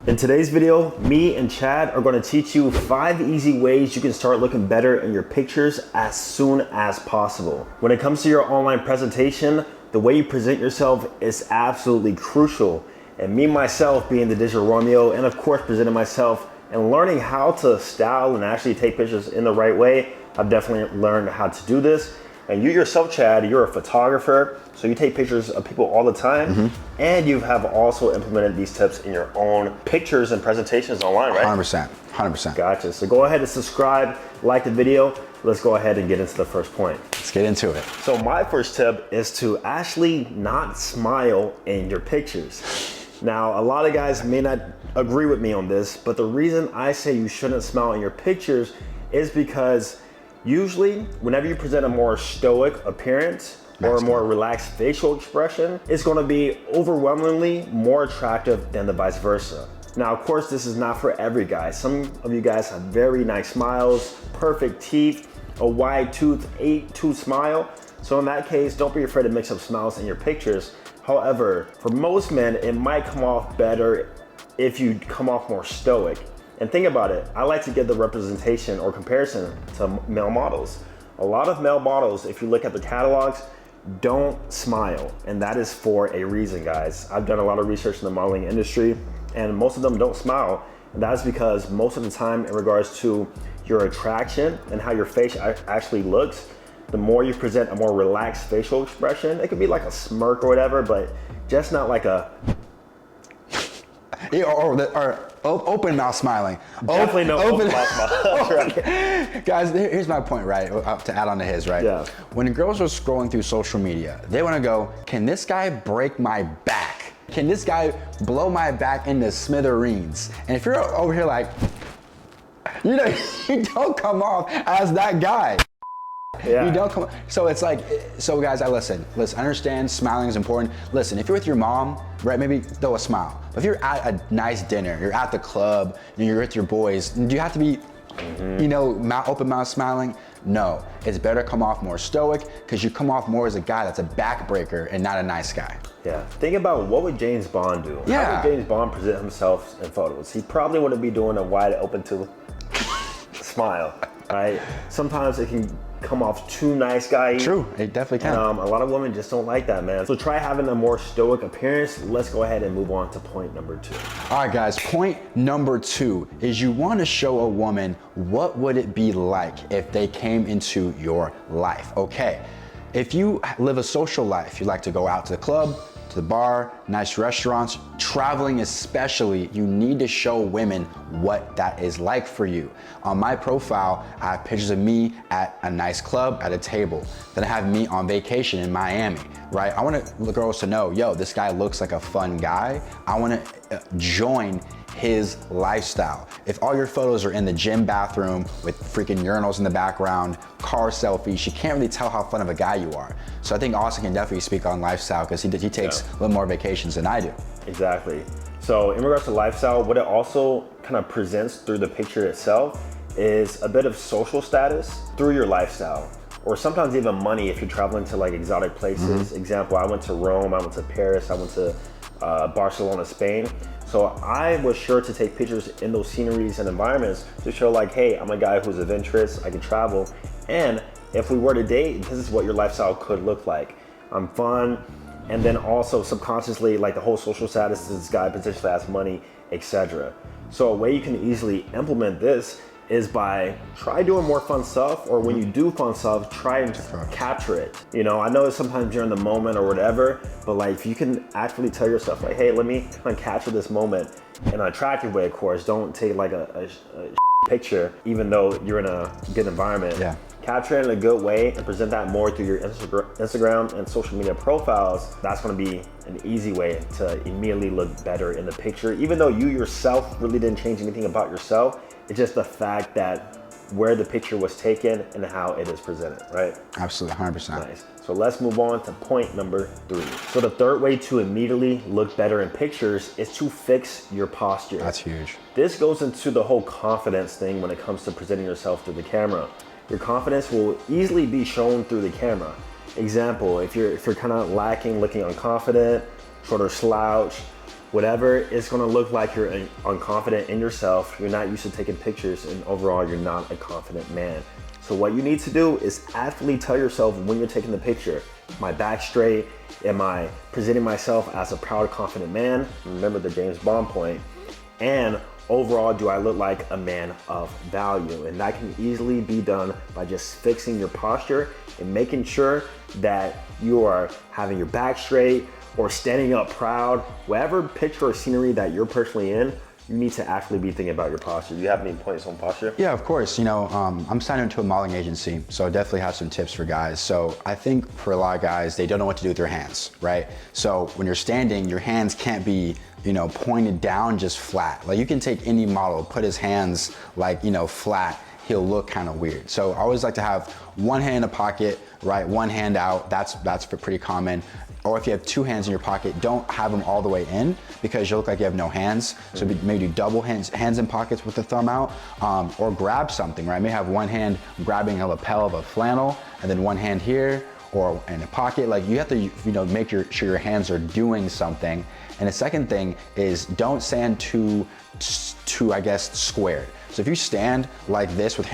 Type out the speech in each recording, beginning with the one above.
In today's video, me and Chad are going to teach you 5 easy ways you can start looking better in your pictures as soon as possible. When it comes to your online presentation, the way you present yourself is absolutely crucial. And me myself being the digital Romeo, and of course presenting myself and learning how to style and actually take pictures in the right way, I've definitely learned how to do this. And you yourself, Chad, you're a photographer, so you take pictures of people all the time, and you have also implemented these tips in your own pictures and presentations online, right? 100%. Gotcha. So go ahead and subscribe, like the video. Let's go ahead and get into the first point. Let's get into it. So my first tip is to actually not smile in your pictures. Now, a lot of guys may not agree with me on this, but the reason I say you shouldn't smile in your pictures is because usually, whenever you present a more stoic appearance or a more relaxed facial expression, it's gonna be overwhelmingly more attractive than the vice versa. Now, of course, this is not for every guy. Some of you guys have very nice smiles, perfect teeth, a wide tooth, 8-tooth smile. So in that case, don't be afraid to mix up smiles in your pictures. However, for most men, it might come off better if you come off more stoic. And think about it, I like to give the representation or comparison to male models. A lot of male models, if you look at the catalogs, don't smile. And that is for a reason, guys. I've done a lot of research in the modeling industry, and most of them don't smile. And that is because most of the time, in regards to your attraction and how your face actually looks, the more you present a more relaxed facial expression, it could be like a smirk or whatever, but just not like a or open mouth smiling. Definitely no open mouth smile. Guys, here's my point, right? To add on to his, right? Yeah. When girls are scrolling through social media, they want to go, can this guy break my back? Can this guy blow my back into smithereens? And if you're over here like, you don't come off as that guy. Yeah. You don't come. So it's like, so guys, listen, I understand smiling is important. Listen, if you're with your mom, right, maybe throw a smile. But if you're at a nice dinner, you're at the club, you're with your boys, do you have to be, open mouth smiling? No, it's better to come off more stoic because you come off more as a guy that's a backbreaker and not a nice guy. Yeah, think about what would James Bond do? Yeah. How would James Bond present himself in photos? He probably wouldn't be doing a wide open tooth smile, right? Sometimes it can come off too nice guy. True, it definitely can. A lot of women just don't like that, man. So try having a more stoic appearance. Let's go ahead and move on to point number 2. All right, guys, point number 2 is you want to show a woman what would it be like if they came into your life, okay? If you live a social life, you like to go out to the club, to the bar, nice restaurants, traveling especially, you need to show women what that is like for you. On my profile, I have pictures of me at a nice club at a table. Then I have me on vacation in Miami, right? I want the girls to know, yo, this guy looks like a fun guy. I want to join his lifestyle. If all your photos are in the gym bathroom with freaking urinals in the background, car selfies, you can't really tell how fun of a guy you are. So I think Austin can definitely speak on lifestyle because he takes a little more vacations than I do. Exactly. So in regards to lifestyle, what it also kind of presents through the picture itself is a bit of social status through your lifestyle, or sometimes even money if you're traveling to like exotic places. Example, I went to Rome, I went to Paris, I went to Barcelona, Spain. So I was sure to take pictures in those sceneries and environments to show like, hey, I'm a guy who's adventurous, I can travel. And if we were to date, this is what your lifestyle could look like. I'm fun. And then also subconsciously, like the whole social status, this guy potentially has money, etc. So a way you can easily implement this is by try doing more fun stuff, or when you do fun stuff, try and capture it. I know sometimes you're in the moment or whatever, but like if you can actually tell yourself like, hey, let me kind of capture this moment in an attractive way, of course. Don't take like a picture, even though you're in a good environment. Yeah. Capture it in a good way and present that more through your Instagram and social media profiles. That's gonna be an easy way to immediately look better in the picture, even though you yourself really didn't change anything about yourself. It's just the fact that where the picture was taken and how it is presented, right? Absolutely, 100%. Nice. So let's move on to point number 3. So the third way to immediately look better in pictures is to fix your posture. That's huge. This goes into the whole confidence thing when it comes to presenting yourself through the camera. Your confidence will easily be shown through the camera. Example, if you're kind of lacking, looking unconfident, shoulder slouch, whatever, it's gonna look like you're unconfident in yourself. You're not used to taking pictures, and overall, you're not a confident man. So what you need to do is actively tell yourself when you're taking the picture, my back straight, am I presenting myself as a proud, confident man? Remember the James Bond point. And overall, do I look like a man of value? And that can easily be done by just fixing your posture and making sure that you are having your back straight or standing up proud. Whatever picture or scenery that you're personally in, you need to actually be thinking about your posture. Do you have any points on posture? Yeah, of course. I'm signed into a modeling agency, so I definitely have some tips for guys. So I think for a lot of guys, they don't know what to do with their hands, right? So when you're standing, your hands can't be, pointed down just flat. Like you can take any model, put his hands like, flat, he'll look kind of weird. So I always like to have one hand in a pocket, right? One hand out, that's pretty common. Or if you have two hands in your pocket, don't have them all the way in because you look like you have no hands. So maybe do double hands in pockets with the thumb out, or grab something, right? Maybe have one hand grabbing a lapel of a flannel and then one hand here or in a pocket. Like you have to, make sure your hands are doing something. And the second thing is don't stand too, I guess, squared. So if you stand like this with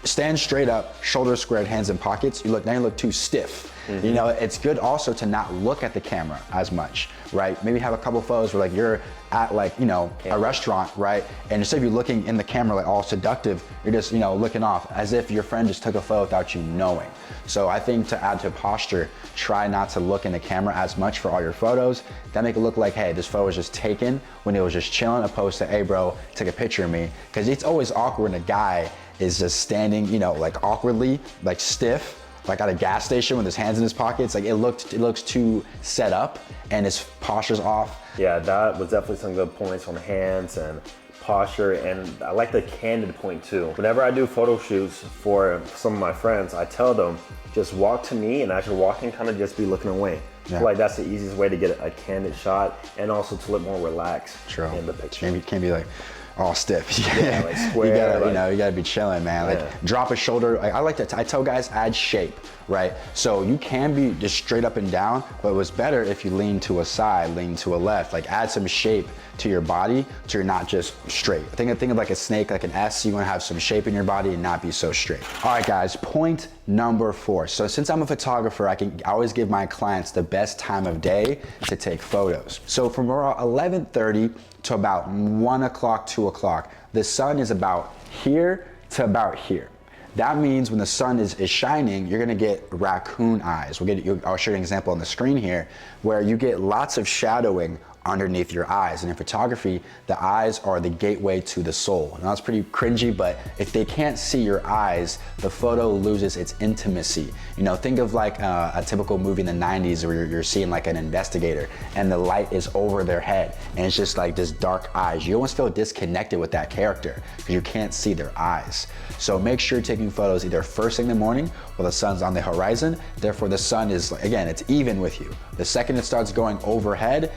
stand straight up, shoulders squared, hands in pockets, now you look too stiff. It's good also to not look at the camera as much, right? Maybe have a couple photos where you're at a restaurant, right? And instead of you looking in the camera like all seductive, you're just, looking off as if your friend just took a photo without you knowing. So I think to add to posture, try not to look in the camera as much for all your photos. That make it look like, hey, this photo was just taken when it was just chilling, opposed to, hey bro, take a picture of me. Because it's always awkward when a guy is just standing, awkwardly, stiff, like at a gas station with his hands in his pockets. Like it looks too set up and his posture's off. Yeah, that was definitely some good points on hands and posture, and I like the candid point too. Whenever I do photo shoots for some of my friends, I tell them, just walk to me, and as you're walking, kind of just be looking away. Yeah. I feel like that's the easiest way to get a candid shot and also to look more relaxed in the picture. Can't be like all stiff. Yeah, like square. You gotta be chilling, man. Yeah. Like drop a shoulder. I tell guys, add shape, right? So you can be just straight up and down, but it was better if you lean to a side, lean to a left, add some shape to your body so you're not just straight. Think of like a snake, like an S. You wanna have some shape in your body and not be so straight. All right, guys, point number 4. So since I'm a photographer, I always give my clients the best time of day to take photos. So from around 11:30 to about 1 o'clock, 2 o'clock, the sun is about here to about here. That means when the sun is shining, you're gonna get raccoon eyes. I'll show you an example on the screen here, where you get lots of shadowing underneath your eyes. And in photography, the eyes are the gateway to the soul. Now, that's pretty cringy, but if they can't see your eyes, the photo loses its intimacy. Think of like a typical movie in the 90s where you're seeing like an investigator and the light is over their head and it's just like this dark eyes. You almost feel disconnected with that character because you can't see their eyes. So make sure you're taking photos either first thing in the morning while the sun's on the horizon. Therefore, the sun is, again, it's even with you. The second it starts going overhead,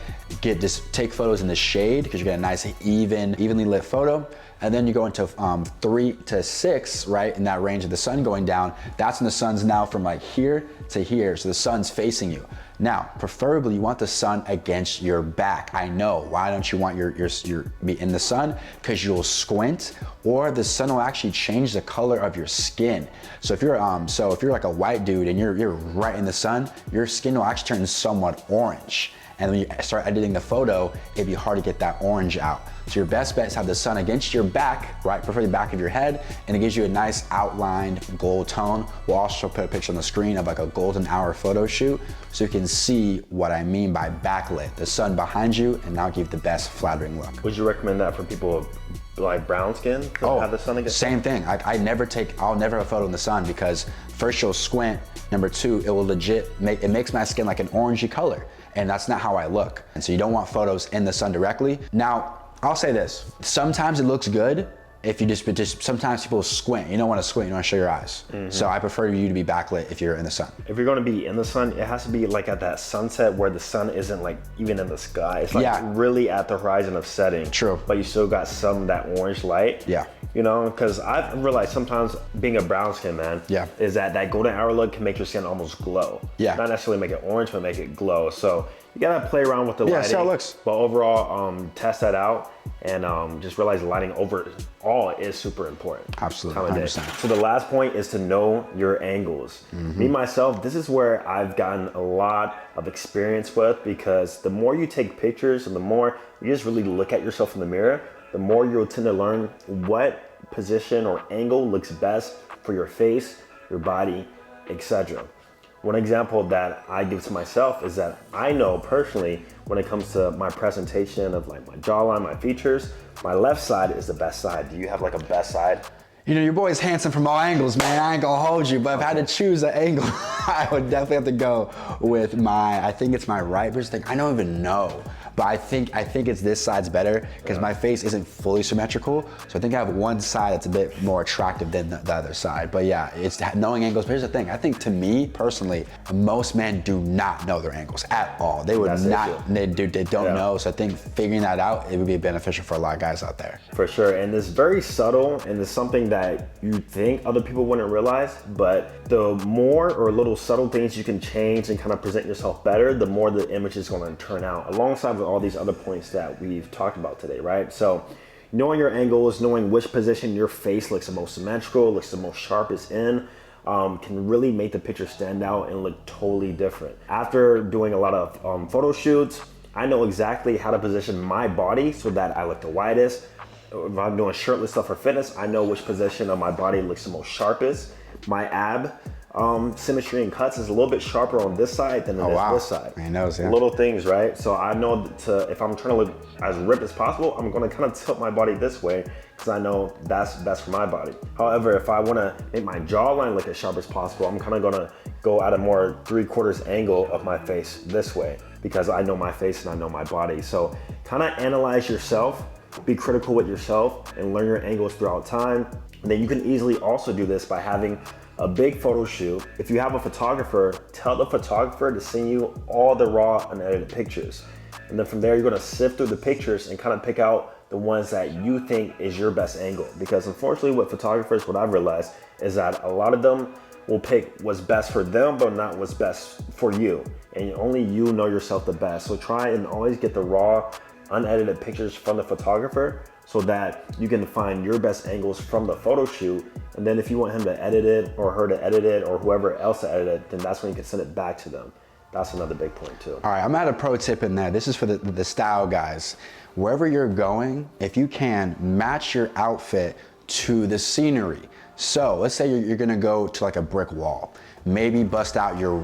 just take photos in the shade because you get a nice evenly lit photo. And then you go into 3 to 6, right? In that range of the sun going down, that's when the sun's now from like here to here. So the sun's facing you. Now, preferably you want the sun against your back. I know, why don't you want your be in the sun? Because you'll squint, or the sun will actually change the color of your skin. So if you're like a white dude and you're right in the sun, your skin will actually turn somewhat orange. And when you start editing the photo, it'd be hard to get that orange out. So your best bet is have the sun against your back, right? Preferably the back of your head, and it gives you a nice outlined gold tone. We'll also put a picture on the screen of like a golden hour photo shoot so you can see what I mean by backlit. The sun behind you, and now give the best flattering look. Would you recommend that for people with like brown skin to have the sun against? Same thing. I'll never have a photo in the sun because first you'll squint. Number 2, it will it makes my skin like an orangey color. And that's not how I look. And so you don't want photos in the sun directly. Now, I'll say this, sometimes it looks good if you just sometimes people squint. You don't want to squint, you want to show your eyes. So I prefer you to be backlit if you're in the sun. If you're going to be in the sun, it has to be like at that sunset where the sun isn't like even in the sky. It's like really at the horizon of setting. True. But you still got some of that orange light. Yeah. Because I've realized sometimes being a brown skin man, is that golden hour look can make your skin almost glow. Yeah. Not necessarily make it orange, but make it glow. So you gotta play around with the lighting. Yeah, see how it looks. But overall, test that out and just realize lighting overall is super important. Absolutely, Time of day. 100%. So the last point is to know your angles. Me, myself, this is where I've gotten a lot of experience with, because the more you take pictures and the more you just really look at yourself in the mirror, the more you'll tend to learn what position or angle looks best for your face, your body, etc. One example that I give to myself is that I know personally when it comes to my presentation of like my jawline, my features, my left side is the best side. Do you have like a best side? You know, your boy's handsome from all angles, man. I ain't gonna hold you, but if I had to choose an angle, I would definitely have to go with I think it's my right versus thing. I don't even know, but I think it's this side's better because my face isn't fully symmetrical. So I think I have one side that's a bit more attractive than the other side. But yeah, it's knowing angles. But here's the thing, I think to me personally, most men do not know their angles at all. They would not, they don't know. So I think figuring that out, it would be beneficial for a lot of guys out there. For sure, and it's very subtle, and it's something that you think other people wouldn't realize, but the more or little subtle things you can change and kind of present yourself better, the more the image is going to turn out, alongside with all these other points that we've talked about today, right? So knowing your angles, knowing which position your face looks the most symmetrical, looks the most sharpest in, can really make the picture stand out and look totally different. After doing a lot of photo shoots, I know exactly how to position my body so that I look the widest. If I'm doing shirtless stuff for fitness, I know which position of my body looks the most sharpest. My ab symmetry and cuts is a little bit sharper on this side than it is this side. He knows, yeah. Little things, right? So I know if I'm trying to look as ripped as possible, I'm gonna kind of tilt my body this way because I know that's best for my body. However, if I wanna make my jawline look as sharp as possible, I'm kind of gonna go at a more 3/4 angle of my face this way because I know my face and I know my body. So kind of analyze yourself, be critical with yourself, and learn your angles throughout time. And then you can easily also do this by having a big photo shoot. If you have a photographer, tell the photographer to send you all the raw unedited pictures. And then from there, you're gonna sift through the pictures and kind of pick out the ones that you think is your best angle. Because unfortunately with photographers, what I've realized is that a lot of them will pick what's best for them, but not what's best for you. And only you know yourself the best. So try and always get the raw, unedited pictures from the photographer so that you can find your best angles from the photo shoot. And then if you want him to edit it or her to edit it or whoever else to edit it, then that's when you can send it back to them. That's another big point too. All right, I'm gonna add a pro tip in there. This is for the style guys. Wherever you're going, if you can, match your outfit to the scenery. So let's say you're gonna go to like a brick wall. Maybe bust out your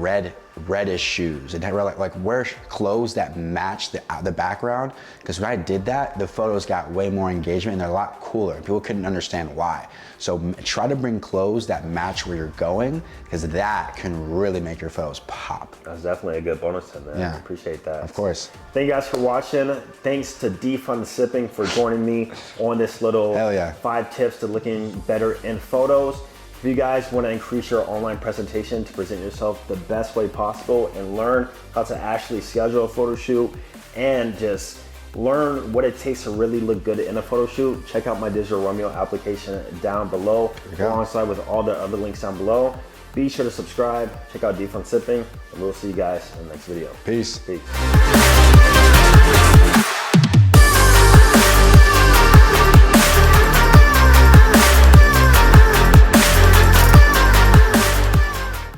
reddish shoes and like wear clothes that match the background. Because when I did that, the photos got way more engagement and they're a lot cooler. People couldn't understand why. So try to bring clothes that match where you're going, because that can really make your photos pop. That's definitely a good bonus tip, man. Yeah. I appreciate that. Of course. Thank you guys for watching. Thanks to Defund Sipping for joining me on this little 5 tips to looking better in photos. If you guys want to increase your online presentation to present yourself the best way possible and learn how to actually schedule a photo shoot and just learn what it takes to really look good in a photo shoot, check out my Digital Romeo application down below, alongside with all the other links down below. Be sure to subscribe, check out Defund Sipping, and we'll see you guys in the next video. Peace. Peace.